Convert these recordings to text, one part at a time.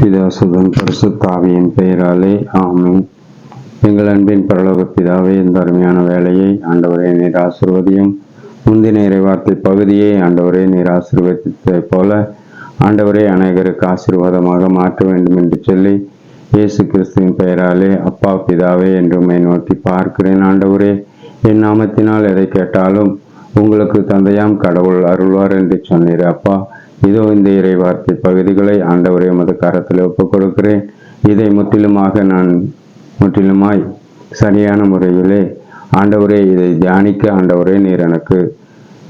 பிதாசுதன் பரிசுத்த ஆவியின் பெயராலே ஆமென். எங்கள் அன்பின் பரலோக பிதாவே, இந்த அருமையான வேலையை ஆண்டவரே நீர் ஆசீர்வதியும். முந்தின இறைவார்த்தை பகுதியை ஆண்டவரே நீர் ஆசீர்வதித்ததை போல ஆண்டவரே அநேகருக்கு ஆசீர்வாதமாக மாற்ற வேண்டும் என்று சொல்லி இயேசு கிறிஸ்துவின் பெயராலே அப்பா பிதாவே என்று உம்மை நோக்கி பார்க்கிறேன். ஆண்டவரே, என் நாமத்தினால் எதை கேட்டாலும் உங்களுக்கு தந்தையாம் கடவுள் அருள்வார் என்று சொன்னீர். அப்பா, இதோ இந்த இறை வார்த்தை பகுதிகளை ஆண்டவரே உமது கரத்தில் ஒப்புக் கொடுக்கிறேன். இதை முற்றிலுமாய் சரியான முறையிலே ஆண்டவரே இதை தியானிக்க ஆண்டவரே நீர் எனக்கு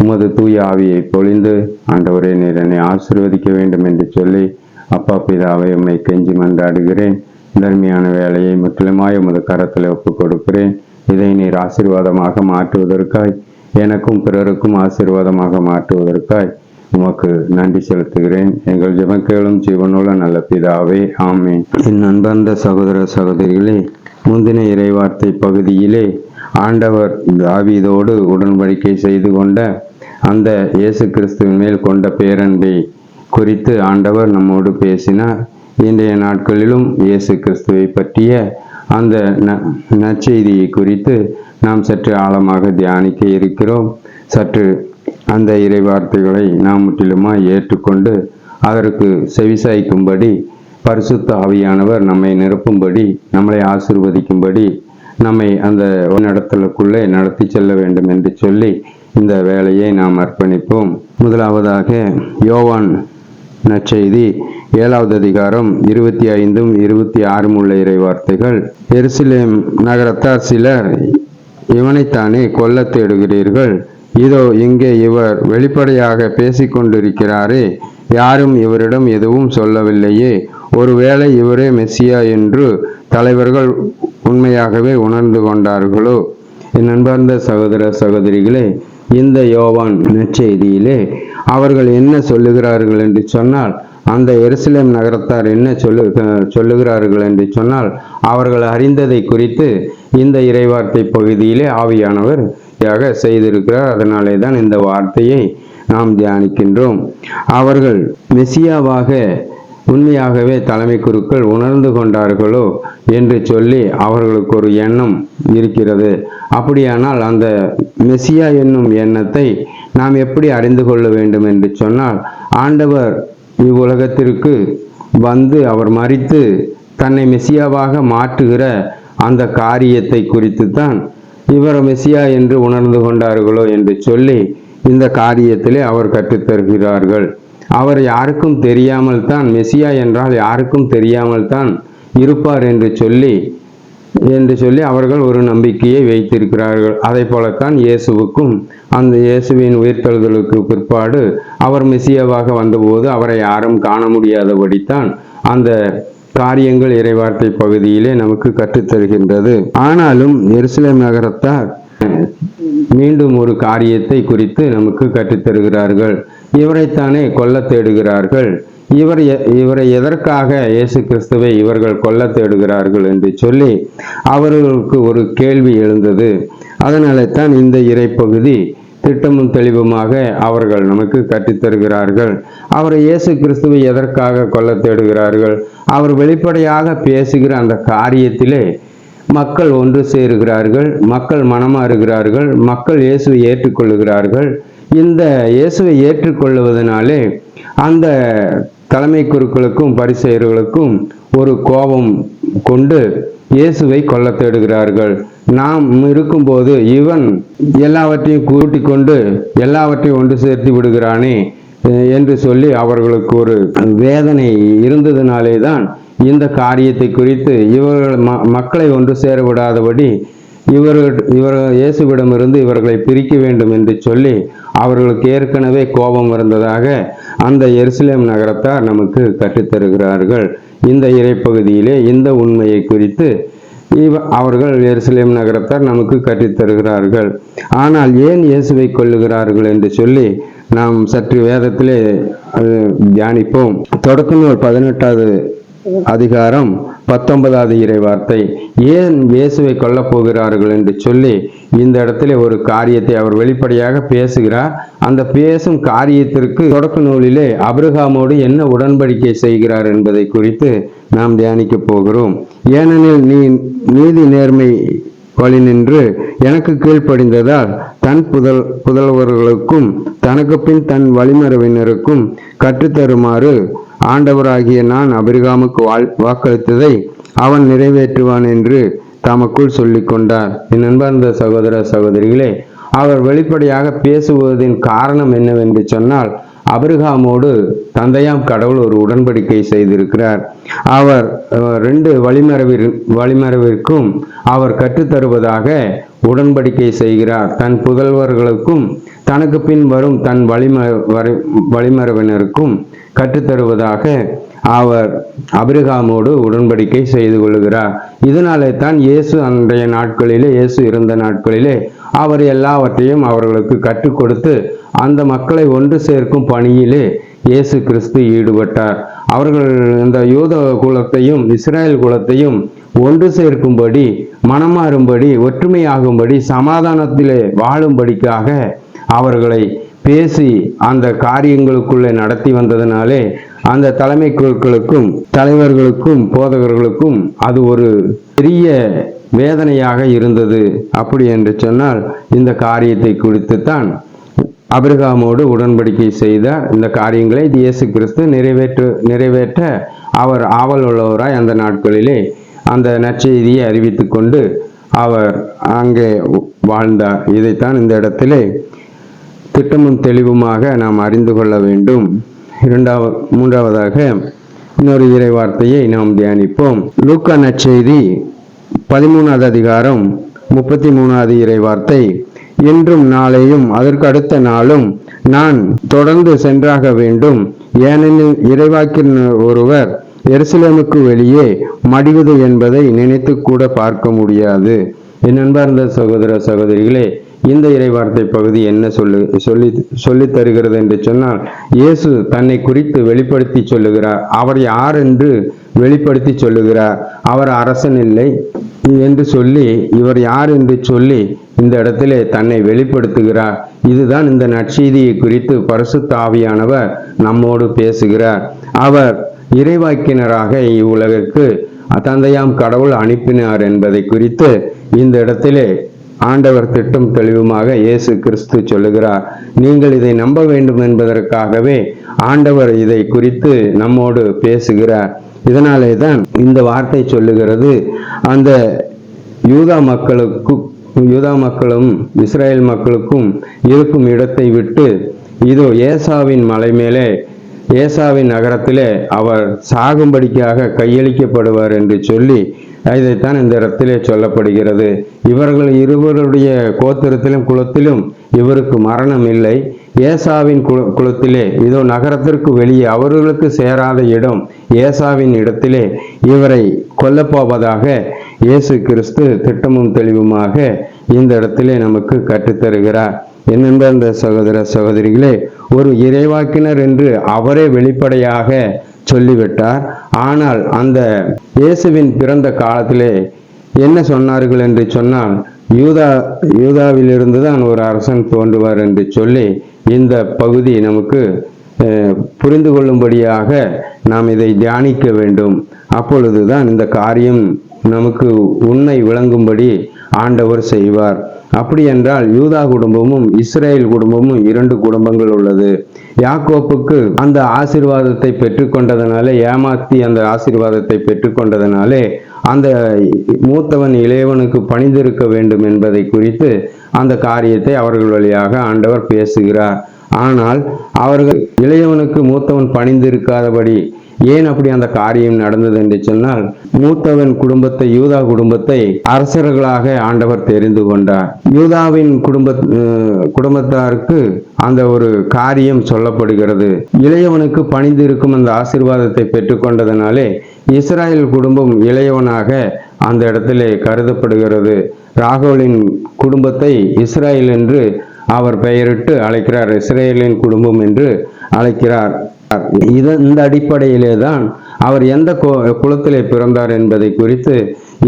உமது தூய ஆவியை பொழிந்து ஆண்டவரே நீர் என்னை ஆசீர்வதிக்க வேண்டும் என்று சொல்லி அப்பா பிதாவை உம்மை கெஞ்சி மன்றாடுகிறேன். தர்மியான வேலையை முற்றிலுமாய் உமது கரத்தில் ஒப்புக் கொடுக்கிறேன். இதை நீர் ஆசீர்வாதமாக மாற்றுவதற்காய், எனக்கும் பிறருக்கும் ஆசீர்வாதமாக மாற்றுவதற்காய் உமக்கு நன்றி செலுத்துகிறேன். எங்கள் ஜெபம் கேளும் ஜீவனுள்ள நல்ல பிதாவே, ஆமென். என் அன்பார்ந்த சகோதர சகோதரிகளே, முந்தின இறைவார்த்தை பகுதியிலே ஆண்டவர் தாவீதோடு உடன்படிக்கை செய்து கொண்ட அந்த இயேசு கிறிஸ்துவின் மேல் கொண்ட பேரன்பை குறித்து ஆண்டவர் நம்மோடு பேசினார். இன்றைய நாட்களிலும் இயேசு கிறிஸ்துவை பற்றிய அந்த நற்செய்தியை குறித்து நாம் சற்று ஆழமாக தியானிக்க இருக்கிறோம். சற்று அந்த இறை வார்த்தைகளை நாம் முற்றிலுமாய் ஏற்றுக்கொண்டு அதற்கு செவிசாய்க்கும்படி பரிசுத்த ஆவியானவர் நம்மை நிரப்பும்படி, நம்மளை ஆசீர்வதிக்கும்படி, நம்மை அந்த நடத்தலுக்குள்ளே நடத்தி செல்ல வேண்டும் என்று சொல்லி இந்த வேலையை நாம் அர்ப்பணிப்போம். முதலாவதாக யோவான் நற்செய்தி 7வது அதிகாரம் 25, 26 உள்ள இறை வார்த்தைகள். எருசலேம் நகரத்தார் சிலர், இவனைத்தானே கொல்ல தேடுகிறீர்கள்? இதோ இங்கே இவர் வெளிப்படையாக பேசிக்கொண்டிருக்கிறாரே, யாரும் இவரிடம் எதுவும் சொல்லவில்லையே. ஒருவேளை இவரே மெசியா என்று தலைவர்கள் உண்மையாகவே உணர்ந்து கொண்டார்களோ? என் அன்பார்ந்த சகோதர சகோதரிகளே, இந்த யோவான் நற்செய்தியிலே அவர்கள் என்ன சொல்லுகிறார்கள் என்று சொன்னால், அந்த எருசலேம் நகரத்தார் என்ன சொல்லுகிறார்கள் என்று சொன்னால், அவர்கள் அறிந்ததை குறித்து இந்த இறைவார்த்தை பகுதியிலே ஆவியானவர் செய்திருக்கிறார். அதனாலே தான் இந்த வார்த்தையை நாம் தியானிக்கின்றோம். அவர்கள் மெசியாவாக உண்மையாகவே தலைமை குருக்கள் உணர்ந்து கொண்டார்களோ என்று சொல்லி அவர்களுக்கு ஒரு எண்ணம் இருக்கிறது. அப்படியானால் அந்த மெசியா என்னும் எண்ணத்தை நாம் எப்படி அறிந்து கொள்ள வேண்டும் என்று சொன்னால், ஆண்டவர் இவ்வுலகத்திற்கு வந்து அவர் மரித்து தன்னை மெசியாவாக மாற்றுகிற அந்த காரியத்தை குறித்து தான் இவர் மெசியா என்று உணர்ந்து கொண்டார்களோ என்று சொல்லி இந்த காரியத்திலே அவர் கற்றுத்தருகிறார்கள். அவர் யாருக்கும் தெரியாமல் தான், மெசியா என்றால் யாருக்கும் தெரியாமல் தான் இருப்பார் என்று சொல்லி அவர்கள் ஒரு நம்பிக்கையை வைத்திருக்கிறார்கள். அதை போலத்தான் இயேசுவுக்கும் அந்த இயேசுவின் உயிர்த்தெழுதலுக்கு பிற்பாடு அவர் மெசியாவாக வந்தபோது அவரை யாரும் காண முடியாதபடித்தான் அந்த காரியங்கள் இறைவார்த்தை பகுதியிலே நமக்கு கற்றுத்தருகின்றது. ஆனாலும் எருசலேம் நகரத்தார் மீண்டும் ஒரு காரியத்தை குறித்து நமக்கு கற்றுத்தருகிறார்கள். இவரைத்தானே கொல்ல தேடுகிறார்கள். இவரை எதற்காக இயேசு கிறிஸ்துவை இவர்கள் கொல்ல தேடுகிறார்கள் என்று சொல்லி அவர்களுக்கு ஒரு கேள்வி எழுந்தது. அதனால தான் இந்த இறைப்பகுதி திட்டமும் தெளிவுமாக அவர்கள் நமக்கு கற்றுத்தருகிறார்கள். அவர் இயேசு கிறிஸ்துவை எதற்காக கொல்ல தேடுகிறார்கள்? அவர் வெளிப்படையாக பேசுகிற அந்த காரியத்திலே மக்கள் ஒன்று சேருகிறார்கள், மக்கள் மனமாறுகிறார்கள், மக்கள் இயேசுவை ஏற்றுக்கொள்ளுகிறார்கள். இந்த இயேசுவை ஏற்றுக்கொள்ளுவதனாலே அந்த தலைமை குருக்களுக்கும் பரிசேயர்களுக்கும் ஒரு கோபம் கொண்டு இயேசுவை கொல்ல தேடுகிறார்கள். நாம் இருக்கும்போது இவன் எல்லாவற்றையும் கூட்டி கொண்டு எல்லாவற்றையும் ஒன்று சேர்த்து விடுகிறானே என்று சொல்லி அவர்களுக்கு ஒரு வேதனை இருந்ததினாலே தான் இந்த காரியத்தை குறித்து இவர்கள் மக்களை ஒன்று சேர விடாதபடி இவர் இயேசுவிடமிருந்து இவர்களை பிரிக்க வேண்டும் என்று சொல்லி அவர்களுக்கு ஏற்கனவே கோபம் இருந்ததாக அந்த எருசலேம் நகரத்தார் நமக்கு கற்றுத்தருகிறார்கள். இந்த இறைப்பகுதியிலே இந்த உண்மையை குறித்து அவர்கள் எருசலேம் நகரத்தார் நமக்கு கற்றுத்தருகிறார்கள். ஆனால் ஏன் இயேசுவை கொல்லுகிறார்கள் என்று சொல்லி நாம் சற்று வேதத்திலே தியானிப்போம். தொடக்க நூல் 18வது அதிகாரம் 19வது இறைவார்த்தை. ஏன் இயேசுவை கொல்லப் போகிறார்கள் என்று சொல்லி இந்த இடத்துல ஒரு காரியத்தை அவர் வெளிப்படையாக பேசுகிறார். அந்த பேசும் காரியத்திற்கு தொடக்க நூலிலே ஆபிரகாமோடு என்ன உடன்படிக்கை செய்கிறார் என்பதை குறித்து நாம் தியானிக்க போகிறோம். ஏனெனில் நீ நீதி நேர்மை வழி நின்று எனக்கு கீழ்ப்படிந்ததால் தன் புதல்வர்களுக்கும் தனக்கு பின் தன் வழிமரபினருக்கும் கற்றுத்தருமாறு ஆண்டவராகிய நான் ஆபிரகாமுக்கு வாக்களித்ததை அவன் நிறைவேற்றுவான் என்று தமக்குள் சொல்லிக் கொண்டார். என் அன்பார்ந்த சகோதர சகோதரிகளே, அவர் வெளிப்படையாக பேசுவதின் காரணம் என்னவென்று சொன்னால், ஆபிரகாமோடு தந்தையாம் கடவுள் ஒரு உடன்படிக்கை செய்திருக்கிறார். அவர் 2 வழிமரபிற்கும் அவர் கற்றுத்தருவதாக உடன்படிக்கை செய்கிறார். தன் புதல்வர்களுக்கும் தனக்கு பின் வரும் தன் வழிமரபினருக்கும் கற்றுத்தருவதாக அவர் ஆபிரகாமோடு உடன்படிக்கை செய்து கொள்கிறார். இதனாலே தான் இயேசு அன்றைய நாட்களிலே, இயேசு இருந்த நாட்களிலே அவர் எல்லாவற்றையும் அவர்களுக்கு கற்றுக் கொடுத்து அந்த மக்களை ஒன்று சேர்க்கும் பணியிலே இயேசு கிறிஸ்து ஈடுபட்டார். அவர்கள் இந்த யூத குலத்தையும் இஸ்ரேல் குலத்தையும் ஒன்று சேர்க்கும்படி, மனமாறும்படி, ஒற்றுமையாகும்படி, சமாதானத்திலே வாழும்படிக்காக அவர்களை பேசி அந்த காரியங்களுக்குள்ளே நடத்தி வந்ததினாலே அந்த தலைமை குழுக்களுக்கும் தலைவர்களுக்கும் போதகர்களுக்கும் அது ஒரு பெரிய வேதனையாக இருந்தது. அப்படி என்று சொன்னால் இந்த காரியத்தை குறித்து தான் ஆபிரகாமோடு உடன்படிக்கை செய்த இந்த காரியங்களை இயேசு கிறிஸ்து நிறைவேற்ற அவர் ஆவல் உள்ளவராய் அந்த நாட்களிலே அந்த நற்செய்தியை அறிவித்து கொண்டு அவர் அங்கே வாழ்ந்தார். இதைத்தான் இந்த இடத்திலே திட்டமும் தெளிவுமாக நாம் அறிந்து கொள்ள வேண்டும். மூன்றாவதாக இன்னொரு இறை வார்த்தையை நாம் தியானிப்போம். லூக்கா நற்செய்தி 13வது அதிகாரம் 33வது இறை வார்த்தை. இன்றும் நாளையும் அதற்கு அடுத்த நாளும் நான் தொடர்ந்து சென்றாக வேண்டும், ஏனெனில் இறைவாக்கின் ஒருவர் எருசலேமுக்கு வெளியே மடிவது என்பதை நினைத்து கூட பார்க்க முடியாது. என் அன்பார்ந்த சகோதர சகோதரிகளே, இந்த இறைவார்த்தை பகுதி என்ன சொல்லி தருகிறது என்று சொன்னால், இயேசு தன்னை குறித்து வெளிப்படுத்தி சொல்லுகிறார். அவர் யார் என்று வெளிப்படுத்தி சொல்லுகிறார். அவர் அரசன் இல்லை என்று சொல்லி, இவர் யார் என்று சொல்லி இந்த இடத்திலே தன்னை வெளிப்படுத்துகிறார். இதுதான் இந்த நற்செய்தியை குறித்து பரிசுத்த ஆவியானவர் நம்மோடு பேசுகிறார். அவர் இறைவாக்கினராக இவ்வுலகிற்கு தந்தையாம் கடவுள் அனுப்பினார் என்பதை குறித்து இந்த இடத்திலே ஆண்டவர் திட்டம் தெளிவுமாக இயேசு கிறிஸ்து சொல்லுகிறார். நீங்கள் இதை நம்ப வேண்டும் என்பதற்காகவே ஆண்டவர் இதை குறித்து நம்மோடு பேசுகிறார். இதனாலே தான் இந்த வார்த்தை சொல்லுகிறது, அந்த யூதா மக்களும் இஸ்ரேல் மக்களுக்கும் இருக்கும் இடத்தை விட்டு இதோ ஏசாவின் மலை மேலே, ஏசாவின் நகரத்திலே அவர் சாகும்படிக்காக கையளிக்கப்படுவார் என்று சொல்லி இதைத்தான் இந்த இடத்திலே சொல்லப்படுகிறது. இவர்கள் இருவருடைய கோத்திரத்திலும் குலத்திலும் இவருக்கு மரணம் இல்லை. ஏசாவின் குலத்திலே இதோ நகரத்திற்கு வெளியே அவர்களுக்கு சேராத இடம் ஏசாவின் இடத்திலே இவரை கொல்லப்போவதாக இயேசு கிறிஸ்து திட்டமும் தெளிவுமாக இந்த இடத்திலே நமக்கு கற்றுத்தருகிறார். என்னென்ற அந்த சகோதர சகோதரிகளே, ஒரு இறைவாக்கினர் என்று அவரே வெளிப்படையாக சொல்லிவிட்டார். ஆனால் அந்த இயேசுவின் பிறந்த காலத்திலே என்ன சொன்னார்கள் என்று சொன்னால், யூதாவிலிருந்து தான் ஒரு அரசன் தோன்றுவார் என்று சொல்லி இந்த பகுதி நமக்கு புரிந்து கொள்ளும்படியாக நாம் இதை தியானிக்க வேண்டும். அப்பொழுதுதான் இந்த காரியம் நமக்கு உண்மை விளங்கும்படி ஆண்டவர் செய்வார். அப்படி என்றால் யூதா குடும்பமும் இஸ்ரேல் குடும்பமும் 2 குடும்பங்கள் உள்ளது. யாக்கோப்புக்கு அந்த ஆசீர்வாதத்தை பெற்றுக்கொண்டதனாலே, ஏமாத்தி அந்த ஆசீர்வாதத்தை பெற்றுக்கொண்டதனாலே அந்த மூத்தவன் இளையவனுக்கு பணிந்திருக்க வேண்டும் என்பதை குறித்து அந்த காரியத்தை அவர்கள் வழியாக ஆண்டவர் பேசுகிறார். ஆனால் அவர்கள் இளையவனுக்கு மூத்தவன் பணிந்திருக்காதபடி ஏன் அப்படி அந்த காரியம் நடந்தது என்று சொன்னால், மூத்தவன் குடும்பத்தை, யூதா குடும்பத்தை அரசர்களாக ஆண்டவர் தெரிந்து கொண்டார். யூதாவின் குடும்பத்தாருக்கு அந்த ஒரு காரியம் சொல்லப்படுகிறது. இளையவனுக்கு பணிந்து இருக்கும் அந்த ஆசீர்வாதத்தை பெற்றுக்கொண்டதனாலே இஸ்ரேல் குடும்பம் இளையவனாக அந்த இடத்திலே கருதப்படுகிறது. ராகவலின் குடும்பத்தை இஸ்ரேல் என்று அவர் பெயரிட்டு அழைக்கிறார். இஸ்ரேலின் குடும்பம் என்று அழைக்கிறார். இந்த அடிப்படையிலே தான் அவர் எந்த குலத்திலே பிறந்தார் என்பதை குறித்து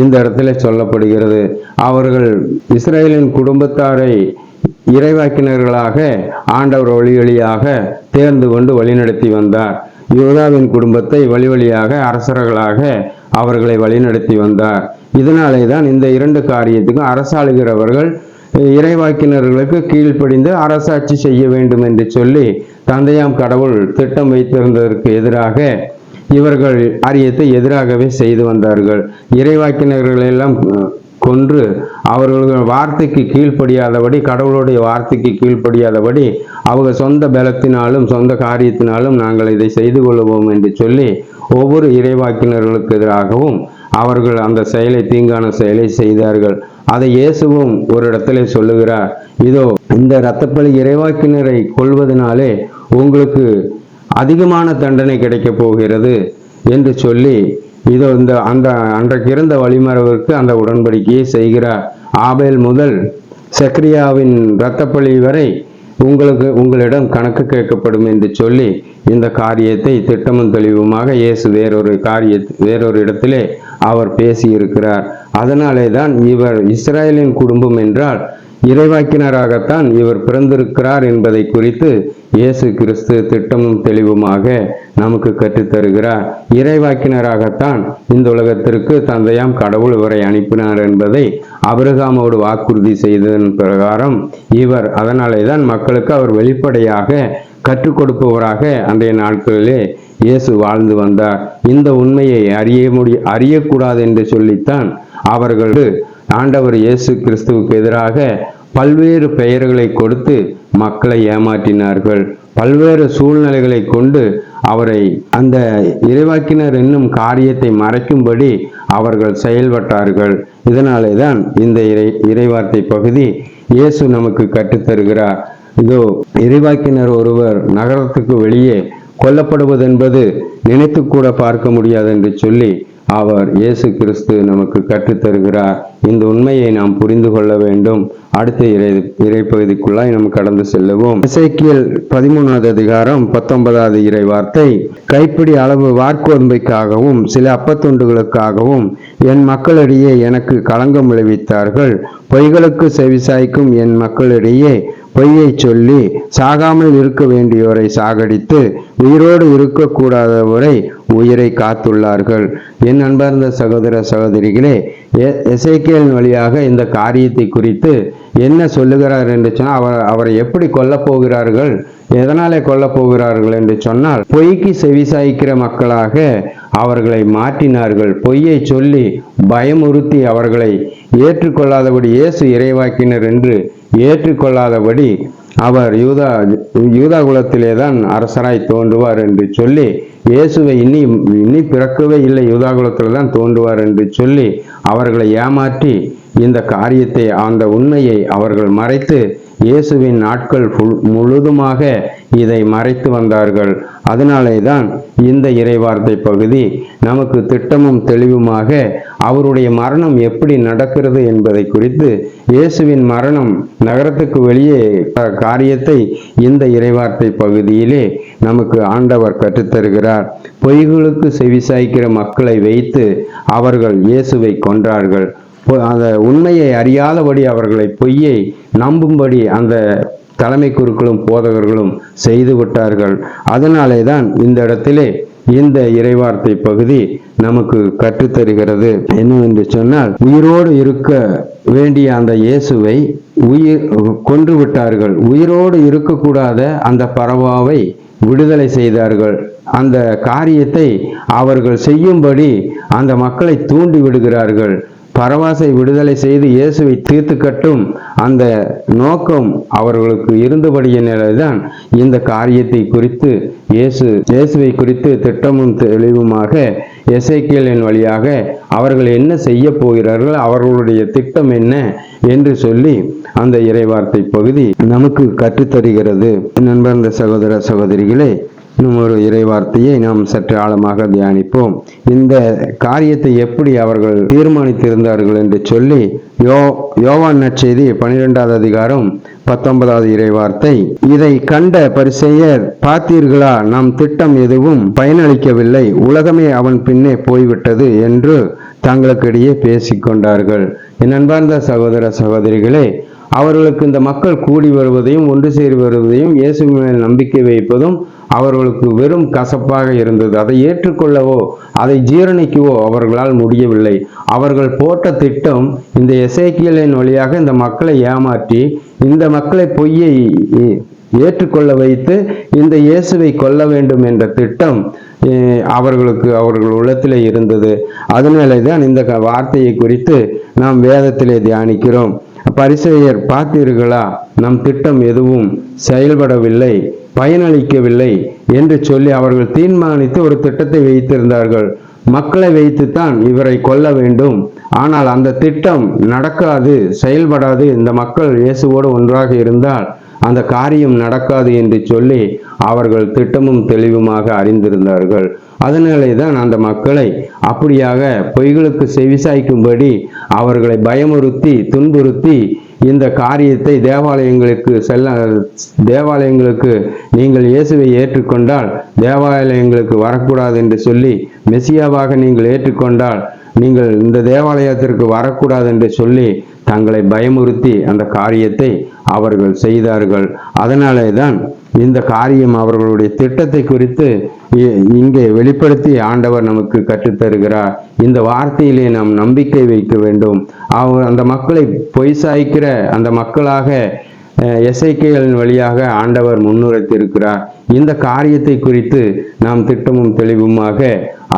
இந்த இடத்துல சொல்லப்படுகிறது. அவர்கள் இஸ்ரேலின் குடும்பத்தாரை இறைவாக்கினர்களாக ஆண்டவர் வழியாக தேர்ந்து கொண்டு வழிநடத்தி வந்தார். யூதாவின் குடும்பத்தை வழியாக அரசர்களாக அவர்களை வழிநடத்தி வந்தார். இதனாலே தான் இந்த இரண்டு காரியத்துக்கும் அரசாளுகிறவர்கள் இறைவாக்கினர்களுக்கு கீழ்ப்படிந்து அரசாட்சி செய்ய வேண்டும் என்று சொல்லி தந்தையாம் கடவுள் திட்டம் வைத்திருந்ததற்கு எதிராக இவர்கள் காரியத்தை எதிராகவே செய்து வந்தார்கள். இறைவாக்கினர்கள் எல்லாம் கொன்று அவர்கள் வார்த்தைக்கு கீழ்ப்படியாதபடி, கடவுளுடைய வார்த்தைக்கு கீழ்ப்படியாதபடி அவங்க சொந்த பலத்தினாலும் சொந்த காரியத்தினாலும் நாங்கள் இதை செய்து கொள்வோம் என்று சொல்லி ஒவ்வொரு இறைவாக்கினர்களுக்கு எதிராகவும் அவர்கள் அந்த செயலை, தீங்கான செயலை செய்தார்கள். அதை இயேசுவும் ஒரு இடத்துல சொல்லுகிறார், இதோ இந்த இரத்தப்பழி இறைவாக்கினரை கொல்வதனாலே உங்களுக்கு அதிகமான தண்டனை கிடைக்க போகிறது என்று சொல்லி இதோ அந்த அன்றைக்கு இருந்த வழிமரபிற்கு அந்த உடன்படிக்கையை செய்கிறார். ஆபேல் முதல் சக்கரியாவின் இரத்தப்பழி வரை உங்களிடம் கணக்கு கேட்கப்படும் என்று சொல்லி இந்த காரியத்தை திட்டமும் தெளிவுமாக இயேசு வேறொரு இடத்திலே அவர் பேசியிருக்கிறார். அதனாலே தான் இவர் இஸ்ரேலின் குடும்பம் என்றால் இறைவாக்கினராகத்தான் இவர் பிறந்திருக்கிறார் என்பதை குறித்து இயேசு கிறிஸ்து திட்டமும் தெளிவுமாக நமக்கு கற்றுத்தருகிறார். இறைவாக்கினராகத்தான் இந்த உலகத்திற்கு தந்தையாம் கடவுள் இவரை அனுப்பினார் என்பதை ஆபிரகாமோடு வாக்குறுதி செய்ததன் பிரகாரம் இவர், அதனாலே தான் மக்களுக்கு அவர் வெளிப்படையாக கற்றுக் கொடுப்பவராக அன்றைய நாட்களிலே இயேசு வாழ்ந்து வந்தார். இந்த உண்மையை அறியக்கூடாது என்று சொல்லித்தான் அவர்கள் ஆண்டவர் இயேசு கிறிஸ்துவுக்கு எதிராக பல்வேறு பெயர்களை கொடுத்து மக்களை ஏமாற்றினார்கள். பல்வேறு சூழ்நிலைகளை கொண்டு அவரை அந்த இறைவாக்கினர் என்னும் காரியத்தை மறைக்கும்படி அவர்கள் செயல்பட்டார்கள். இதனாலே தான் இந்த இறைவார்த்தை பகுதி இயேசு நமக்கு கற்றுத்தருகிறார். இதோ இறைவாக்கினர் ஒருவர் நகரத்துக்கு வெளியே கொல்லப்படுவதென்பது நினைத்து கூட பார்க்க முடியாது என்று சொல்லி அவர் இயேசு கிறிஸ்து நமக்கு கற்றுத்தருகிறார். இந்த உண்மையை நாம் புரிந்து கொள்ள வேண்டும். அடுத்த இறைப்பகுதிக்குள்ளாய் நாம் கடந்து செல்லுவோம். எசேக்கியேல் 13வது அதிகாரம் 19வது இறை வார்த்தை, கைப்பிடி அளவு வார்க்கோதுமைக்காகவும் சில அப்பத்துண்டுகளுக்காகவும் என் மக்களிடையே எனக்கு களங்கம் விளைவித்தார்கள். பொய்களுக்கு செவிசாய்க்கும் என் மக்களிடையே பொய்யை சொல்லி சாகாமல் இருக்க வேண்டியோரை சாகடித்து உயிரோடு இருக்கக்கூடாதவரை உயிரை காத்துள்ளார்கள். என் அன்பார்ந்த சகோதர சகோதரிகளே, எசேக்கியேலின் வழியாக இந்த காரியத்தை குறித்து என்ன சொல்லுகிறார் என்று சொன்னால், அவரை எப்படி கொல்லப் போகிறார்கள், எதனாலே கொல்லப் போகிறார்கள் என்று சொன்னால், பொய்க்கு செவிசாய்க்கிற மக்களாக அவர்களை மாற்றினார்கள். பொய்யை சொல்லி பயமுறுத்தி அவர்களை ஏற்றுக்கொள்ளாதபடி, இயேசு இறைவாக்கினர் என்று ஏற்றுக்கொள்ளாதபடி அவர் யூதா குலத்திலே தான் அரசராய் தோன்றுவார் என்று சொல்லி, இயேசுவை இனி பிறக்கவே இல்லை, யூதா குலத்தில் தான் தோன்றுவார் என்று சொல்லி அவர்களை ஏமாற்றி இந்த காரியத்தை, அந்த உண்மையை அவர்கள் மறைத்து இயேசுவின் நாட்கள் முழுதுமாக இதை மறைத்து வந்தார்கள். அதனாலே தான் இந்த இறைவார்த்தை பகுதி நமக்கு திட்டமும் தெளிவுமாக அவருடைய மரணம் எப்படி நடக்கிறது என்பதை குறித்து, இயேசுவின் மரணம் நகரத்துக்கு வெளியே காரியத்தை இந்த இறைவார்த்தை பகுதியிலே நமக்கு ஆண்டவர் கற்றுத்தருகிறார். பொய்களுக்கு செவிசாய்க்கிற மக்களை வைத்து அவர்கள் இயேசுவை கொன்றார்கள். அந்த உண்மையை அறியாதபடி அவர்களை பொய்யை நம்பும்படி அந்த தலைமை குருக்களும் போதகர்களும் செய்து விட்டார்கள். அதனாலே தான் இந்த இடத்திலே இந்த இறைவார்த்தை பகுதி நமக்கு கற்றுத்தருகிறது. என்னவென்று சொன்னால், உயிரோடு இருக்க வேண்டிய அந்த இயேசுவை கொன்று விட்டார்கள். உயிரோடு இருக்கக்கூடாத அந்த பரவாவை விடுதலை செய்தார்கள். அந்த காரியத்தை அவர்கள் செய்யும்படி அந்த மக்களை தூண்டி விடுகிறார்கள். பரவாசை விடுதலை செய்து இயேசுவை தீர்த்து கட்டும் அந்த நோக்கம் அவர்களுக்கு இருந்தபடியினால்தான் இந்த காரியத்தை குறித்து இயேசுவை குறித்து திட்டமும் தெளிவுமாக எசேக்கியேலின் வழியாக அவர்கள் என்ன செய்ய போகிறார்கள், அவர்களுடைய திட்டம் என்ன என்று சொல்லி அந்த இறைவார்த்தை பகுதி நமக்கு கற்றுத்தருகிறது. நண்பர்ந்த சகோதர சகோதரிகளே, இன்னும் ஒரு இறைவார்த்தையை நாம் சற்று ஆழமாக தியானிப்போம். இந்த காரியத்தை எப்படி அவர்கள் தீர்மானித்திருந்தார்கள் என்று சொல்லி யோவான் நற்செய்தி 12வது அதிகாரம் 19வது இறைவார்த்தை, இதை கண்ட பரிசேயர், பார்த்தீர்களா, நம் திட்டம் எதுவும் பயனளிக்கவில்லை, உலகமே அவன் பின்னே போய்விட்டது என்று தங்களுக்கிடையே பேசிக்கொண்டார்கள். என் அன்பார்ந்த சகோதர சகோதரிகளே, அவர்களுக்கு இந்த மக்கள் கூடி வருவதையும் ஒன்று சேரி வருவதையும் இயேசு மேல் நம்பிக்கை வைப்பதும் அவர்களுக்கு வெறும் கசப்பாக இருந்தது. அதை ஏற்றுக்கொள்ளவோ அதை ஜீரணிக்கவோ அவர்களால் முடியவில்லை. அவர்கள் போட்ட திட்டம் இந்த எசேக்கியலின் வழியாக இந்த மக்களை ஏமாற்றி இந்த மக்களை பொய்யை ஏற்றுக்கொள்ள வைத்து இந்த இயேசுவை கொல்ல வேண்டும் என்ற திட்டம் அவர்கள் உள்ளத்திலே இருந்தது. அதனாலே தான் இந்த வார்த்தையை குறித்து நாம் வேதத்திலே தியானிக்கிறோம். பரிசேயர், பார்த்தீர்களா, நம் திட்டம் எதுவும் செயல்படவில்லை, பயனளிக்கவில்லை என்று சொல்லி அவர்கள் தீர்மானித்து ஒரு திட்டத்தை வைத்திருந்தார்கள். மக்களை வைத்துத்தான் இவரை கொல்ல வேண்டும், ஆனால் அந்த திட்டம் நடக்காது, செயல்படாது. இந்த மக்கள் இயேசுவோடு ஒன்றாக இருந்தால் அந்த காரியம் நடக்காது என்று சொல்லி அவர்கள் திட்டமும் தெளிவுமாக அறிந்திருந்தார்கள். அதனாலே தான் அந்த மக்களை அப்படியாக பொய்களுக்கு செவிசாய்க்கும்படி அவர்களை பயமுறுத்தி துன்புறுத்தி இந்த காரியத்தை தேவாலயங்களுக்கு நீங்கள் இயேசுவை ஏற்றுக்கொண்டால் தேவாலயங்களுக்கு வரக்கூடாது என்று சொல்லி, மெசியாவாக நீங்கள் ஏற்றுக்கொண்டால் நீங்கள் இந்த தேவாலயத்திற்கு வரக்கூடாது என்று சொல்லி தங்களை பயமுறுத்தி அந்த காரியத்தை அவர்கள் செய்தார்கள். அதனாலே தான் இந்த காரியம் அவர்களுடைய திட்டத்தை குறித்து இங்கே வெளிப்படுத்தி ஆண்டவர் நமக்கு கற்றுத்தருகிறார். இந்த வார்த்தையிலே நாம் நம்பிக்கை வைக்க வேண்டும். அந்த மக்களை பொய் சாய்க்கிற அந்த மக்களாக எசேக்கியேலின் வழியாக ஆண்டவர் முன்னுரைத்திருக்கிறார். இந்த காரியத்தை குறித்து நாம் திட்டமும் தெளிவுமாக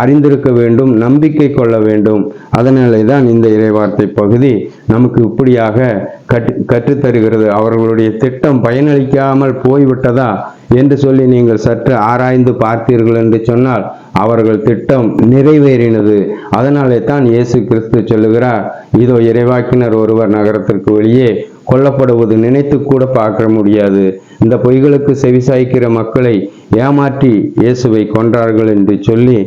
அறிந்திருக்க வேண்டும், நம்பிக்கை கொள்ள வேண்டும். அதனாலே தான் இந்த இறைவார்த்தை பகுதி நமக்கு இப்படியாக கற்றுத்தருகிறது. அவர்களுடைய திட்டம் பயனளிக்காமல் போய்விட்டதா என்று சொல்லி நீங்கள் சற்று ஆராய்ந்து பார்த்தீர்கள் என்று சொன்னால் அவர்கள் திட்டம் நிறைவேறினது. அதனாலே தான் இயேசு கிறிஸ்து சொல்லுகிறார், இதோ இறைவாக்கினர் ஒருவர் நகரத்திற்கு வெளியே கொல்லப்படுவது நினைத்து கூட பார்க்க முடியாது. இந்த பொய்களுக்கு செவிசாய்க்கிற மக்களை ஏமாற்றி இயேசுவை கொன்றார்கள் என்று சொல்லி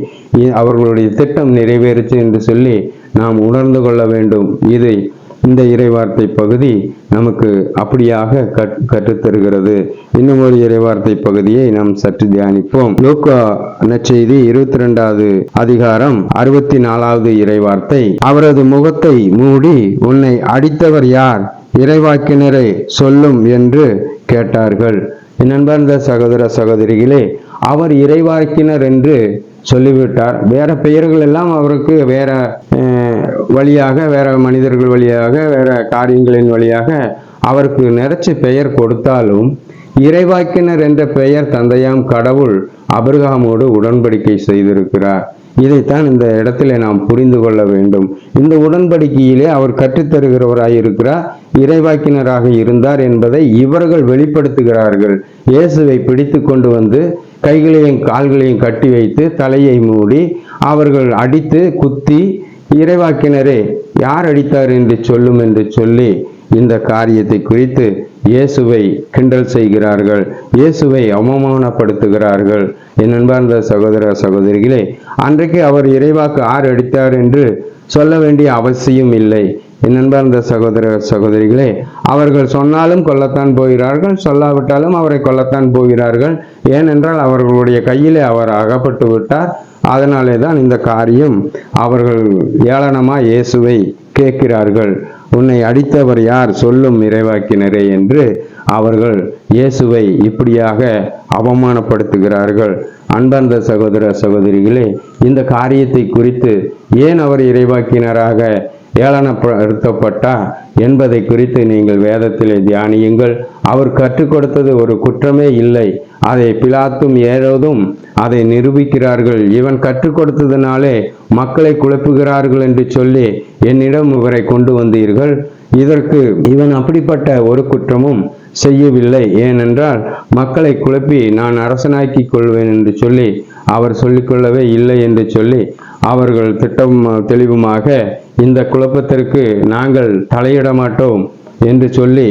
அவர்களுடைய திட்டம் நிறைவேறுச்சு என்று சொல்லி நாம் உணர்ந்து கொள்ள வேண்டும். இந்த இறைவார்த்தை பகுதி நமக்கு அப்படியாக கற்றுத்தருகிறது. இன்னும் ஒரு இறைவார்த்தை பகுதியை நாம் சற்று தியானிப்போம். லூக்கா நற்செய்தி 22வது அதிகாரம் 64வது இறைவார்த்தை, அவரது முகத்தை மூடி, உன்னை அடித்தவர் யார், இறைவாக்கினரை சொல்லும் என்று கேட்டார்கள். என் அன்பார்ந்த சகோதர சகோதரிகளே, அவர் இறைவாக்கினர் என்று சொல்லிவிட்டார். வேற பெயர்கள் எல்லாம் அவருக்கு வேற வழியாக, வேற மனிதர்கள் வழியாக, வேற காரியங்களின் வழியாக அவருக்கு நிறைச்சி பெயர் கொடுத்தாலும் இறைவாக்கினர் என்ற பெயர் தந்தையாம் கடவுள் ஆபிரகாமோடு உடன்படிக்கை செய்திருக்கிறார். இதைத்தான் இந்த இடத்துல நாம் புரிந்து கொள்ள வேண்டும். இந்த உடன்படிக்கையிலே அவர் கற்றுத்தருகிறவராயிருக்கிறார், இறைவாக்கினராக இருந்தார் என்பதை இவர்கள் வெளிப்படுத்துகிறார்கள். இயேசுவை பிடித்து கொண்டு வந்து கைகளையும் கால்களையும் கட்டி வைத்து தலையை மூடி அவர்கள் அடித்து குத்தி, இறைவாக்கினரே யார் அடித்தார் என்று சொல்லும் என்று சொல்லி இந்த காரியத்தை குறித்து இயேசுவை கிண்டல் செய்கிறார்கள், இயேசுவை அவமானப்படுத்துகிறார்கள். என் அன்பார்ந்த சகோதர சகோதரிகளே, அன்றைக்கு அவர் இறைவாக்கு யார் அடித்தார் என்று சொல்ல வேண்டிய அவசியம் இல்லை. என் அன்பார்ந்த சகோதர சகோதரிகளே, அவர்கள் சொன்னாலும் கொல்லத்தான் போகிறார்கள், சொல்லாவிட்டாலும் அவரை கொல்லத்தான் போகிறார்கள். ஏனென்றால் அவர்களுடைய கையிலே அவர் அகப்பட்டு விட்டார். அதனாலே தான் இந்த காரியம் அவர்கள் ஏளனமாய் இயேசுவை கேட்கிறார்கள். உன்னை அடித்தவர் யார், சொல்லும் இறைவாக்கினரே என்று அவர்கள் இயேசுவை இப்படியாக அவமானப்படுத்துகிறார்கள். அன்பார்ந்த சகோதர சகோதரிகளே, இந்த காரியத்தை குறித்து ஏன் அவர் இறைவாக்கினராக ஏளனப்படுத்தப்பட்டார் என்பதை குறித்து நீங்கள் வேதத்திலே தியானியுங்கள். அவர் கற்றுக் கொடுத்தது ஒரு குற்றமே இல்லை. அதை பிலாத்தும் ஏரோதும் அதை நிரூபிக்கிறார்கள். இவன் கற்றுக் கொடுத்ததினாலே மக்களை குழப்புகிறார்கள் என்று சொல்லி என்னிடம் இவரை கொண்டு வந்தீர்கள். இதற்கு இவன் அப்படிப்பட்ட ஒரு குற்றமும் செய்யவில்லை. ஏனென்றால் மக்களை குழப்பி நான் அரசனாக்கிக் கொள்வேன் என்று சொல்லி அவர் சொல்லிக்கொள்ளவே இல்லை என்று சொல்லி அவர்கள் திட்டம் தெளிவுமாக இந்த குழப்பத்திற்கு நாங்கள் தலையிட மாட்டோம் என்று சொல்லி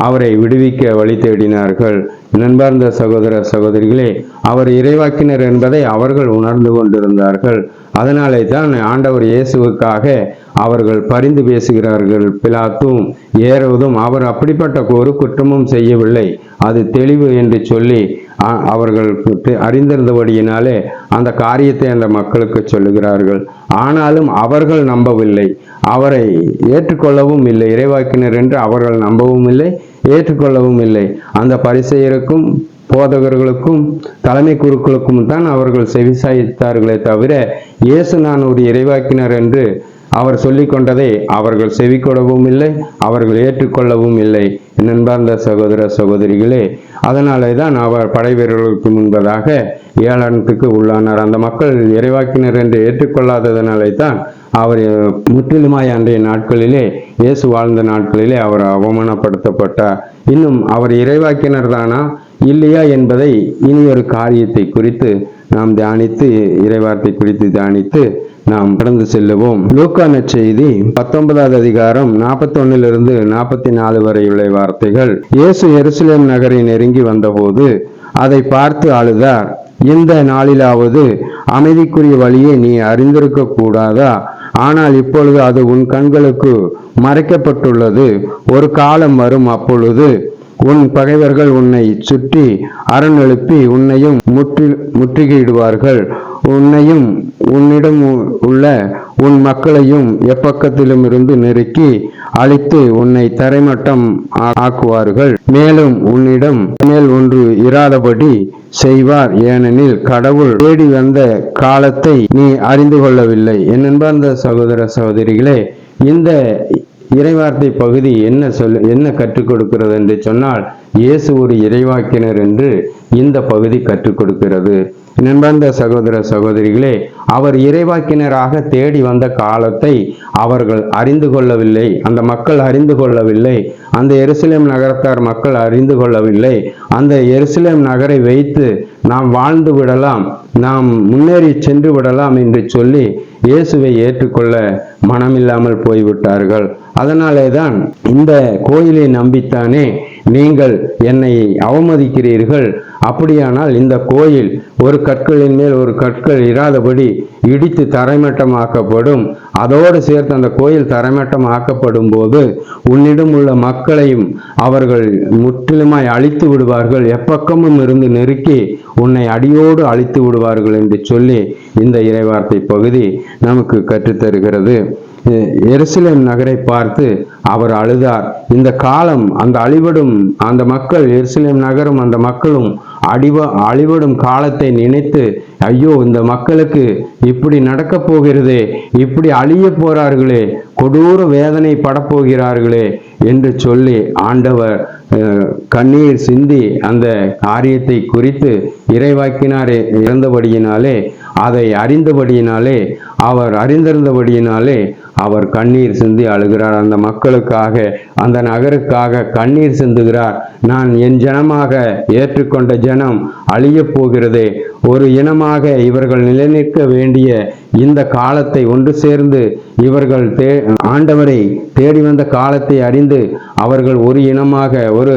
அவரை விடுவிக்க வழி தேடினார்கள். நண்பார்ந்த சகோதர சகோதரிகளே, அவர் இறைவாக்கினர் என்பதை அவர்கள் உணர்ந்து கொண்டிருந்தார்கள். அதனாலே தான் ஆண்டவர் இயேசுவுக்காக அவர்கள் பரிந்து பேசுகிறார்கள். பிலாத்தும் ஏரோதும் அவர் அப்படிப்பட்ட ஒரு குற்றமும் செய்யவில்லை, அது தெளிவு என்று சொல்லி அவர்கள் அறிந்திருந்தபடியினாலே அந்த காரியத்தை அந்த மக்களுக்கு சொல்லுகிறார்கள். ஆனாலும் அவர்கள் நம்பவில்லை, அவரை ஏற்றுக்கொள்ளவும் இல்லை. இறைவாக்கினர் என்று அவர்கள் நம்பவும் இல்லை, ஏற்றுக்கொள்ளவும் இல்லை. அந்த பரிசேயருக்கும் போதகர்களுக்கும் தலைமை குருக்களுக்கும் தான் அவர்கள் செவிசாய்த்தார்களே தவிர, இயேசு நான் ஒரு இறைவாக்கினர் என்று அவர் சொல்லிக் கொண்டதை அவர்கள் செவிக்கொள்ளவும் இல்லை, அவர்கள் ஏற்றுக்கொள்ளவும் இல்லை. நண்பார்ந்த சகோதர சகோதரிகளே, அதனாலே தான் அவர் படை வீரர்களுக்கு முன்பதாக ஏளனத்துக்கு உள்ளானார். அந்த மக்கள் இறைவாக்கினர் என்று ஏற்றுக்கொள்ளாததனாலே தான் அவர் முற்றிலுமாய் அன்றைய நாட்களிலே, இயேசு வாழ்ந்த நாட்களிலே அவர் அவமானப்படுத்தப்பட்டார். இன்னும் அவர் இறைவாக்கினர் தானா இல்லையா என்பதை இனி ஒரு காரியத்தை குறித்து நாம் தியானித்து, இறைவார்த்தை குறித்து தியானித்து நாம் கடந்து செல்லுவோம். லூக்கா நற்செய்தி 19வது அதிகாரம் 41 44 வரை உள்ள வார்த்தைகள். இயேசு எருசலேம் நகரை நெருங்கி வந்தபோது அதை பார்த்து அழுதார். இந்த நாளிலாவது அமைதிக்குரிய வழியை நீ அறிந்திருக்க கூடாதா? ஆனால் இப்பொழுது அது உன் கண்களுக்கு மறைக்கப்பட்டுள்ளது. ஒரு காலம் வரும், அப்பொழுது உன் பகைவர்கள் உன்னை சுற்றி அரண் எழுப்பி உன்னையும் முற்றுகையிடுவார்கள். உன்னையும் உன்னிடம் உள்ள உன் மக்களையும் எப்பக்கத்திலும் இருந்து நெருக்கி அழித்து உன்னை தரைமட்டம் ஆக்குவார்கள். மேலும் உன்னிடம் மேல் ஒன்று இராதபடி செய்வார். ஏனெனில் கடவுள் தேடி வந்த காலத்தை நீ அறிந்து கொள்ளவில்லை. என் அன்பார்ந்த சகோதர சகோதரிகளே, இந்த இறைவார்த்தை பகுதி என்ன கற்றுக் கொடுக்கிறது என்று சொன்னால், இயேசு ஒரு இறைவாக்கினர் என்று இந்த பகுதி கற்றுக் கொடுக்கிறது. நண்பர்ந்த சகோதர சகோதரிகளே, அவர் இறைவாக்கினராக தேடி வந்த காலத்தை அவர்கள் அறிந்து கொள்ளவில்லை, அந்த மக்கள் அறிந்து கொள்ளவில்லை, அந்த எருசலேம் நகரத்தார் மக்கள் அறிந்து கொள்ளவில்லை. அந்த எருசலேம் நகரை வைத்து நாம் வாழ்ந்து விடலாம், நாம் முன்னேறி சென்று விடலாம் என்று சொல்லி இயேசுவை ஏற்றுக்கொள்ள மனமில்லாமல் போய்விட்டார்கள். அதனாலே தான் இந்த கோயிலை நம்பித்தானே நீங்கள் என்னை அவமதிக்கிறீர்கள், அப்படியானால் இந்த கோயில் ஒரு கற்களின் மேல் ஒரு கற்கள் இராதபடி இடித்து தரைமட்டம் ஆக்கப்படும். அதோடு சேர்த்து அந்த கோயில் தரைமட்டம் ஆக்கப்படும் போது உன்னிடம் உள்ள மக்களையும் அவர்கள் முற்றிலுமாய் அழித்து விடுவார்கள், எப்பக்கமும் இருந்து நெருக்கி உன்னை அடியோடு அழித்து விடுவார்கள் என்று சொல்லி இந்த இறைவார்த்தை பகுதி நமக்கு கற்றுத்தருகிறது. எருசலேம் நகரை பார்த்து அவர் அழுதார். இந்த காலம், அந்த அழிவடும் அந்த மக்கள், எருசலேம் நகரும் அந்த மக்களும் அழிவடும் காலத்தை நினைத்து, ஐயோ இந்த மக்களுக்கு இப்படி நடக்க போகிறதே, இப்படி அழிய போறார்களே, கொடூர வேதனை படப்போகிறார்களே என்று சொல்லி ஆண்டவர் கண்ணீர் சிந்தி அந்த காரியத்தை குறித்து இறைவாக்கினார் இறந்தபடியினாலே, அதை அறிந்தபடியினாலே, அவர் அறிந்திருந்தபடியினாலே அவர் கண்ணீர் சிந்தி அழுகிறார். அந்த மக்களுக்காக, அந்த நகருக்காக கண்ணீர் சிந்துகிறார். நான் என் ஜனமாக ஏற்றுக்கொண்ட ஜனம் அழிய போகிறதே, ஒரு இனமாக இவர்கள் நிலைநிற்க வேண்டிய இந்த காலத்தை ஒன்று சேர்ந்து இவர்கள் ஆண்டவரை தேடி வந்த காலத்தை அறிந்து அவர்கள் ஒரு இனமாக, ஒரு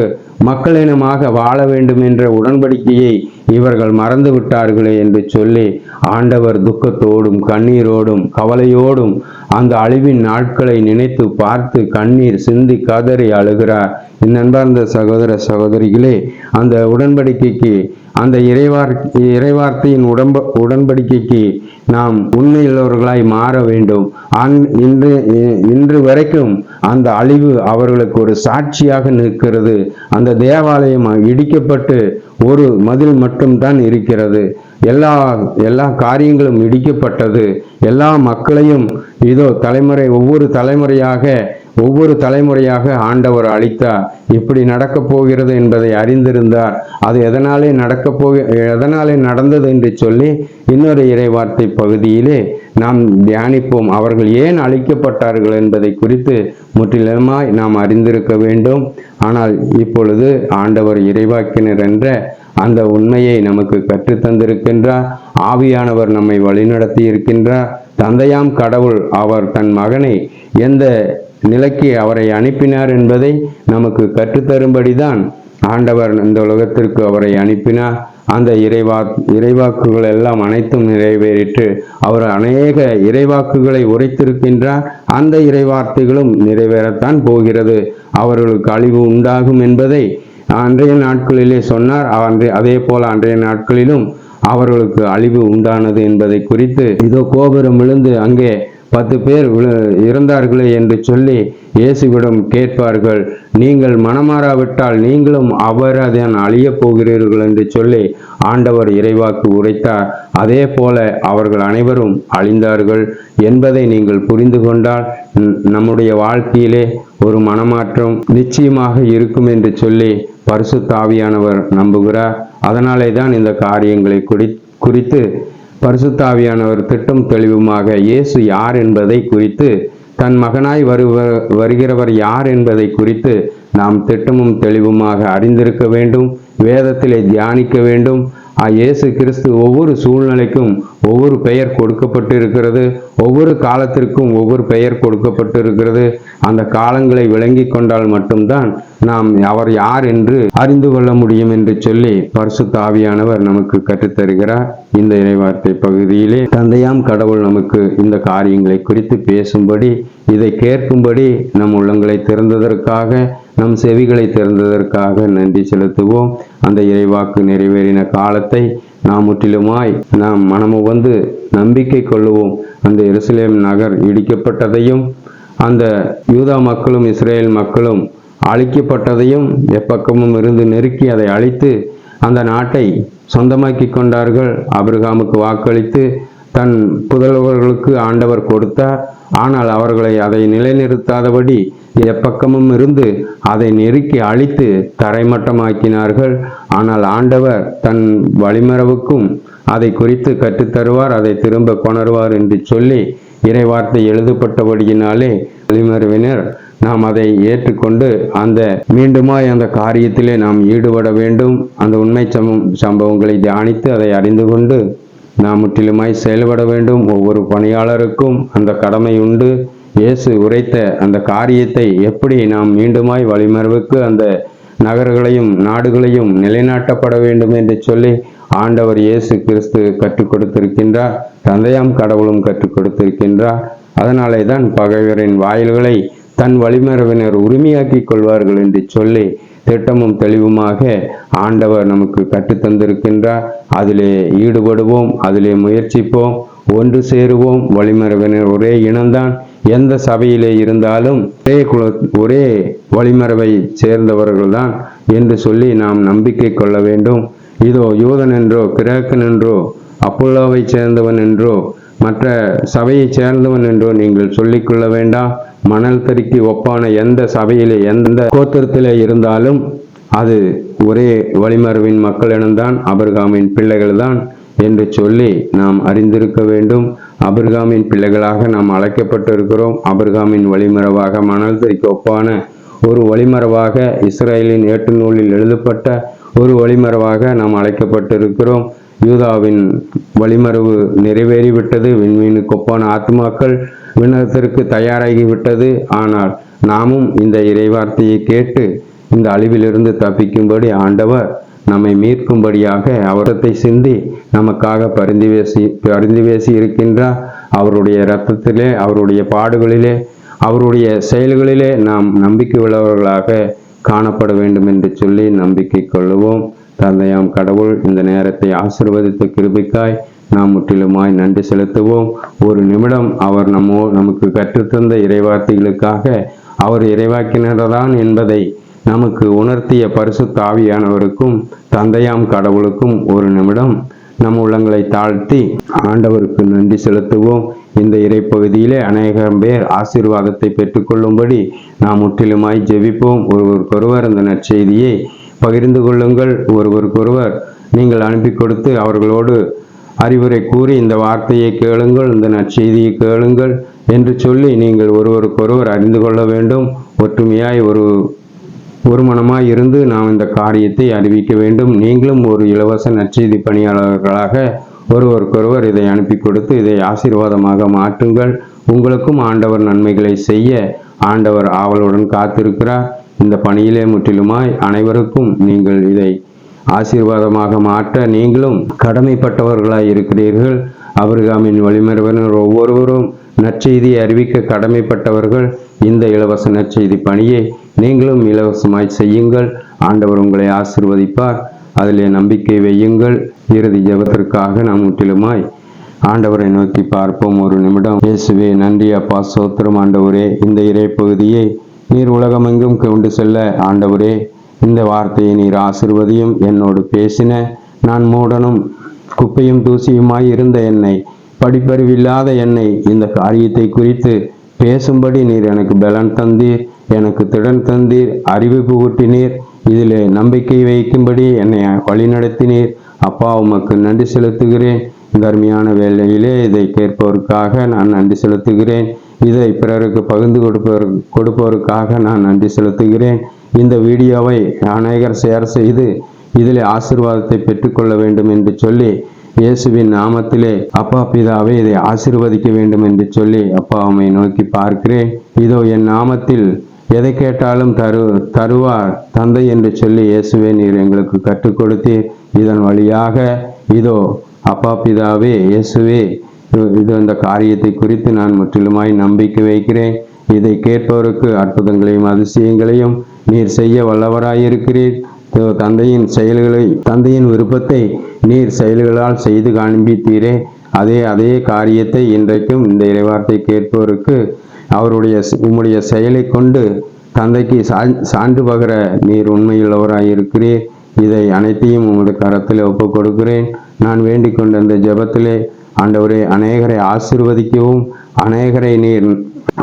மக்களினமாக வாழ வேண்டும் என்ற உடன்படிக்கையை இவர்கள் மறந்து விட்டார்களே என்று சொல்லி ஆண்டவர் துக்கத்தோடும் கண்ணீரோடும் கவலையோடும் அந்த அழிவின் நாட்களை நினைத்து பார்த்து கண்ணீர் சிந்தி கதறி அழுகிறார். நண்பார்ந்த சகோதர சகோதரிகளே, அந்த உடன்படிக்கைக்கு, அந்த இறைவார்த்தையின் உடன்படிக்கைக்கு நாம் உண்மையுள்ளவர்களாய் மாற வேண்டும். இன்று வரைக்கும் அந்த அழிவு அவர்களுக்கு ஒரு சாட்சியாக நிற்கிறது. அந்த தேவாலயம் இடிக்கப்பட்டு ஒரு மதில் மட்டும்தான் இருக்கிறது. எல்லா காரியங்களும் இடிக்கப்பட்டது. எல்லா மக்களையும் இதோ ஒவ்வொரு தலைமுறையாக ஆண்டவர் அழித்தார். இப்படி நடக்கப் போகிறது என்பதை அறிந்திருந்தார். அது எதனாலே நடந்தது என்று சொல்லி இன்னொரு இறைவார்த்தை பகுதியிலே நாம் தியானிப்போம். அவர்கள் ஏன் அழிக்கப்பட்டார்கள் என்பதை குறித்து முற்றிலுமாய் நாம் அறிந்திருக்க வேண்டும். ஆனால் இப்பொழுது ஆண்டவர் இறைவாக்கினர் என்ற அந்த உண்மையை நமக்கு கற்றுத்தந்திருக்கின்றார். ஆவியானவர் நம்மை வழிநடத்தி இருக்கின்றார். தந்தையாம் கடவுள் அவர் தன் மகனை எந்த நிலைக்கு அவரை அனுப்பினார் என்பதை நமக்கு கற்றுத்தரும்படிதான் ஆண்டவர் இந்த உலகத்திற்கு அவரை அனுப்பினார். அந்த இறைவாக்குகள் எல்லாம் அனைத்தும் நிறைவேறிற்று. அவர் அநேக இறைவாக்குகளை உரைத்திருக்கின்றார். அந்த இறைவார்த்தைகளும் நிறைவேறத்தான் போகிறது. அவர்களுக்கு அழிவு உண்டாகும் என்பதை அன்றைய நாட்களிலே சொன்னார். அதே போல அன்றைய நாட்களிலும் அவர்களுக்கு அழிவு உண்டானது என்பதை குறித்து, இதோ கோபுரம் விழுந்து அங்கே 10 பேர் இறந்தார்களே என்று சொல்லி இயேசுவிடம் கேட்பார்கள். நீங்கள் மனமாறாவிட்டால் நீங்களும் அவரதான் அழியப் போகிறீர்கள் என்று சொல்லி ஆண்டவர் இறைவாக்கு உரைத்தார். அதே போல அவர்கள் அனைவரும் அழிந்தார்கள் என்பதை நீங்கள் புரிந்து கொண்டால் நம்முடைய வாழ்க்கையிலே ஒரு மனமாற்றம் நிச்சயமாக இருக்கும் என்று சொல்லி பரிசுத்த ஆவியானவர் நம்புகிறார். அதனாலே தான் இந்த காரியங்களை குறித்து பரிசுத்த ஆவியானவர் திட்டம் தெளிவுமாக இயேசு யார் என்பதை குறித்து, தன் மகனாய் வருகிறவர் யார் என்பதை குறித்து நாம் திட்டமும் தெளிவுமாக அறிந்திருக்க வேண்டும். வேதத்திலே தியானிக்க வேண்டும். இயேசு கிறிஸ்து ஒவ்வொரு சூழ்நிலைக்கும் ஒவ்வொரு பெயர் கொடுக்கப்பட்டிருக்கிறது. ஒவ்வொரு காலத்திற்கும் ஒவ்வொரு பெயர் கொடுக்கப்பட்டிருக்கிறது. அந்த காலங்களை விளங்கி கொண்டால் மட்டும்தான் நாம் அவர் யார் என்று அறிந்து கொள்ள முடியும் என்று சொல்லி பரிசுத்த ஆவியானவர் நமக்கு கற்றுத்தருகிறார். இந்த இறைவார்த்தை பகுதியிலே தந்தையாம் கடவுள் நமக்கு இந்த காரியங்களை குறித்து பேசும்படி, இதை கேட்கும்படி நம் உள்ளங்களை திறந்ததற்காக, நம் செவிகளை திறந்ததற்காக நன்றி செலுத்துவோம். அந்த இறைவாக்கு நிறைவேறின காலத்தை நாம் முற்றிலுமாய் நாம் மனமுவந்து நம்பிக்கை கொள்ளுவோம். அந்த எருசலேம் நகர் இடிக்கப்பட்டதையும், அந்த யூதா மக்களும் இஸ்ரேல் மக்களும் அழிக்கப்பட்டதையும், எப்பக்கமும் இருந்து நெருக்கி அதை அழித்து அந்த நாட்டை சொந்தமாக்கி கொண்டார்கள். ஆபிரகாமுக்கு வாக்களித்து தன் புதல்வர்களுக்கு ஆண்டவர் கொடுத்தார். ஆனால் அவர்களை அதை நிலைநிறுத்தாதபடி எப்பக்கமும் இருந்து அதை நெருக்கி அழித்து தரைமட்டமாக்கினார்கள். ஆனால் ஆண்டவர் தன் வழிமரவுக்கும் அதை குறித்து கற்றுத்தருவார், அதை திரும்ப கொணருவார் என்று சொல்லி இறைவார்த்தை எழுதப்பட்டபடியினாலே வழிமரவினர் நாம் அதை ஏற்றுக்கொண்டு மீண்டுமாய் அந்த காரியத்திலே நாம் ஈடுபட வேண்டும். அந்த உண்மை சம்பவங்களை தியானித்து அதை அறிந்து கொண்டு நாம் முற்றிலுமாய் செயல்பட வேண்டும். ஒவ்வொரு பணியாளருக்கும் அந்த கடமை உண்டு. இயேசு உரைத்த அந்த காரியத்தை எப்படி நாம் மீண்டுமாய் வழிமரவுக்கு அந்த நகர்களையும் நாடுகளையும் நிலைநாட்டப்பட வேண்டும் என்று சொல்லி ஆண்டவர் இயேசு கிறிஸ்து கற்றுக் கொடுத்திருக்கின்றார். தந்தையாம் கடவுளும் கற்றுக் கொடுத்திருக்கின்றார். அதனாலே தான் பகைவரின் வாயில்களை தன் வழிமரவினர் உரிமையாக்கி கொள்வார்கள் என்று சொல்லி திட்டமும் தெளிவுமாக ஆண்டவர் நமக்கு கற்றுத்தந்திருக்கின்றார். அதிலே ஈடுபடுவோம், அதிலே முயற்சிப்போம், ஒன்று சேருவோம். வழிமரவினர் ஒரே இனம்தான். எந்த சபையிலே இருந்தாலும் ஒரே வழிமரவை சேர்ந்தவர்கள்தான் என்று சொல்லி நாம் நம்பிக்கை கொள்ள வேண்டும். இதோ யூதன் என்றோ கிரேக்கன் என்றோ அப்போலோவை சேர்ந்தவன் என்றோ மற்ற சபையை சேர்ந்தவன் என்றோ நீங்கள் சொல்லிக்கொள்ள வேண்டாம். மணல் தறிக்கு ஒப்பான எந்த சபையிலே எந்த கோத்திரத்திலே இருந்தாலும் அது ஒரே வழிமரவின் மக்களிடம்தான், ஆபிரகாமின் பிள்ளைகள் தான் என்று சொல்லி நாம் அறிந்திருக்க வேண்டும். ஆபிரகாமின் பிள்ளைகளாக நாம் அழைக்கப்பட்டிருக்கிறோம். ஆபிரகாமின் வழிமரவாக மணல் தறிக்கு ஒப்பான ஒரு வழிமரவாக இஸ்ரேலின் ஏட்டு நூலில் எழுதப்பட்ட ஒரு வழிமரவாக நாம் அழைக்கப்பட்டிருக்கிறோம். யூதாவின் வழிமரவு நிறைவேறிவிட்டது. விண்மீனுக்கு ஒப்பான ஆத்மாக்கள் விண்ணகத்திற்கு தயாராகிவிட்டது. ஆனால் நாமும் இந்த இறைவார்த்தையை கேட்டு இந்த அழிவிலிருந்து தப்பிக்கும்படி ஆண்டவர் நம்மை மீட்கும்படியாக அவரத்தை சிந்தி நமக்காக பரிந்து பேசி இருக்கின்றார். அவருடைய இரத்தத்திலே, அவருடைய பாடுகளிலே, அவருடைய செயல்களிலே நாம் நம்பிக்கை உள்ளவர்களாக காணப்பட வேண்டும் என்று சொல்லி நம்பிக்கை கொள்ளுவோம். தந்தையாம் கடவுள் இந்த நேரத்தை ஆசீர்வதித்த கிருபைக்காய் நாம் முற்றிலுமாய் நன்றி செலுத்துவோம். ஒரு நிமிடம் அவர் நமக்கு கற்றுத்தந்த இறைவார்த்தைகளுக்காக அவர் இறைவாக்கினர்தான் என்பதை நமக்கு உணர்த்திய பரிசுத்த ஆவியானவருக்கும் தந்தையாம் கடவுளுக்கும் ஒரு நிமிடம் நம் உள்ளங்களை தாழ்த்தி ஆண்டவருக்கு நன்றி செலுத்துவோம். இந்த இறைப்பகுதியிலே அநேகம் பேர் ஆசீர்வாதத்தை பெற்றுக்கொள்ளும்படி நாம் முற்றிலுமாய் ஜெபிப்போம். ஒருவருக்கொருவர் இந்த நற்செய்தியை பகிர்ந்து கொள்ளுங்கள். ஒருவருக்கொருவர் நீங்கள் அனுப்பி கொடுத்து அவர்களோடு அறிவுரை கூறி இந்த வார்த்தையை கேளுங்கள், இந்த நற்செய்தியை கேளுங்கள் என்று சொல்லி நீங்கள் ஒருவருக்கொருவர் அறிந்து கொள்ள வேண்டும். ஒற்றுமையாய் ஒரு மனமாய் இருந்து நாம் இந்த காரியத்தை அறிவிக்க வேண்டும். நீங்களும் ஒரு இலவச நற்செய்தி பணியாளர்களாக ஒருவருக்கொருவர் இதை அனுப்பி கொடுத்து இதை ஆசீர்வாதமாக மாற்றுங்கள். உங்களுக்கும் ஆண்டவர் நன்மைகளை செய்ய ஆண்டவர் ஆவலுடன் காத்திருக்கிறார். இந்த பணியிலே முற்றிலுமாய் அனைவருக்கும் நீங்கள் இதை ஆசீர்வாதமாக மாற்ற நீங்களும் கடமைப்பட்டவர்களாய் இருக்கிறீர்கள். ஆபிரகாமின் வழிமரபினர் ஒவ்வொருவரும் நற்செய்தியை அறிவிக்க கடமைப்பட்டவர்கள். இந்த இலவச நற்செய்தி பணியை நீங்களும் இலவசமாய் செய்யுங்கள். ஆண்டவர் உங்களை ஆசீர்வதிப்பார். அதிலே நம்பிக்கை வையுங்கள். இறுதி ஜெபத்திற்காக நாம் முற்றிலுமாய் ஆண்டவரை நோக்கி பார்ப்போம். ஒரு நிமிடம். இயேசுவே, நன்றி அப்பா, ஸ்தோத்திரம் ஆண்டவரே. இந்த இறைப்பகுதியை நீர் உலகமெங்கும் கொண்டு செல்ல ஆண்டவரே, இந்த வார்த்தையை நீர் ஆசீர்வதியும். என்னோடு பேசின நான் மூடனும் குப்பையும் தூசியுமாய் இருந்த என்னை, படிப்பறிவில்லாத என்னை, இந்த காரியத்தை குறித்து பேசும்படி நீர் எனக்கு பலன் தந்தீர், எனக்கு திடன் தந்தீர், அறிவு புகட்டினீர், இதிலே நம்பிக்கை வைக்கும்படி என்னை வழிநடத்தினீர். அப்பா, உமக்கு நன்றி செலுத்துகிறேன். இந்த அருமையான வேளையிலே இதை கேட்பவருக்காக நான் நன்றி செலுத்துகிறேன். இதை பிறருக்கு பகிர்ந்து கொடுப்பவருக்காக நான் நன்றி செலுத்துகிறேன். இந்த வீடியோவை அநேகர் ஷேர் செய்து இதிலே ஆசீர்வாதத்தை பெற்றுக்கொள்ள வேண்டும் என்று சொல்லி இயேசுவின் நாமத்திலே அப்பா பிதாவே இதை ஆசீர்வதிக்க வேண்டும் என்று சொல்லி அப்பா உம்மை நோக்கி பார்க்கிறேன். இதோ என் நாமத்தில் எதை கேட்டாலும் தருவார் தந்தை என்று சொல்லி இயேசுவே நீர் எங்களுக்கு கற்றுக் கொடுத்தீர். இதன் வழியாக இதோ அப்பா பிதாவே இயேசுவே, இது இந்த காரியத்தை குறித்து நான் முற்றிலுமாய் நம்பிக்கை வைக்கிறேன். இதை கேட்பவருக்கு அற்புதங்களையும் அதிசயங்களையும் நீர் செய்ய வல்லவராயிருக்கிறீர். தந்தையின் செயல்களை, தந்தையின் விருப்பத்தை நீர் செயல்களால் செய்து காண்பித்தீரே. அதே காரியத்தை இன்றைக்கும் இந்த இறைவார்த்தை கேட்பவருக்கு உம்முடைய செயலை கொண்டு தந்தைக்கு சான்று பகர நீர் உண்மையுள்ளவராயிருக்கிறீர். இதை அனைத்தையும் உமது கரத்தில் ஒப்புக் கொடுக்கிறேன். நான் வேண்டிக் கொண்ட அந்த ஜெபத்திலே ஆண்டவரே, அநேகரை ஆசீர்வதிக்கவும், அநேகரை நீர்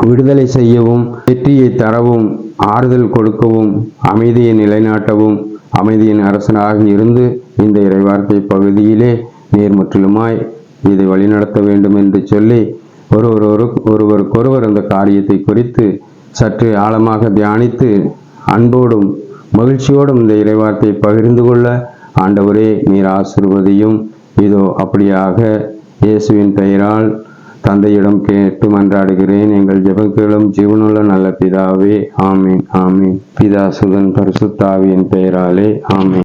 விடுதலை செய்யவும், வெற்றியை தரவும், ஆறுதல் கொடுக்கவும், அமைதியை நிலைநாட்டவும், அமைதியின் அரசனாக இருந்து இந்த இறைவார்த்தை பகுதியிலே நீர் முற்றிலுமாய் இதை வழிநடத்த வேண்டும் என்று சொல்லி ஒருவருக்கொருவர் அந்த காரியத்தை குறித்து சற்று ஆழமாக தியானித்து அன்போடும் மகிழ்ச்சியோடும் இந்த இறைவார்த்தையை பகிர்ந்து கொள்ள ஆண்டவரே நீர் ஆசீர்வதியும். இதோ அப்படியாக இயேசுவின் பெயரால் தந்தையிடம் கேட்டு மன்றாடுகிறேன். எங்கள் ஜெபங்களும் ஜீவனுள்ள நல்ல பிதாவே, ஆமீன் ஆமீன். பிதா சுதன் பரிசுத்த ஆவியின் பெயராலே, ஆமீன்.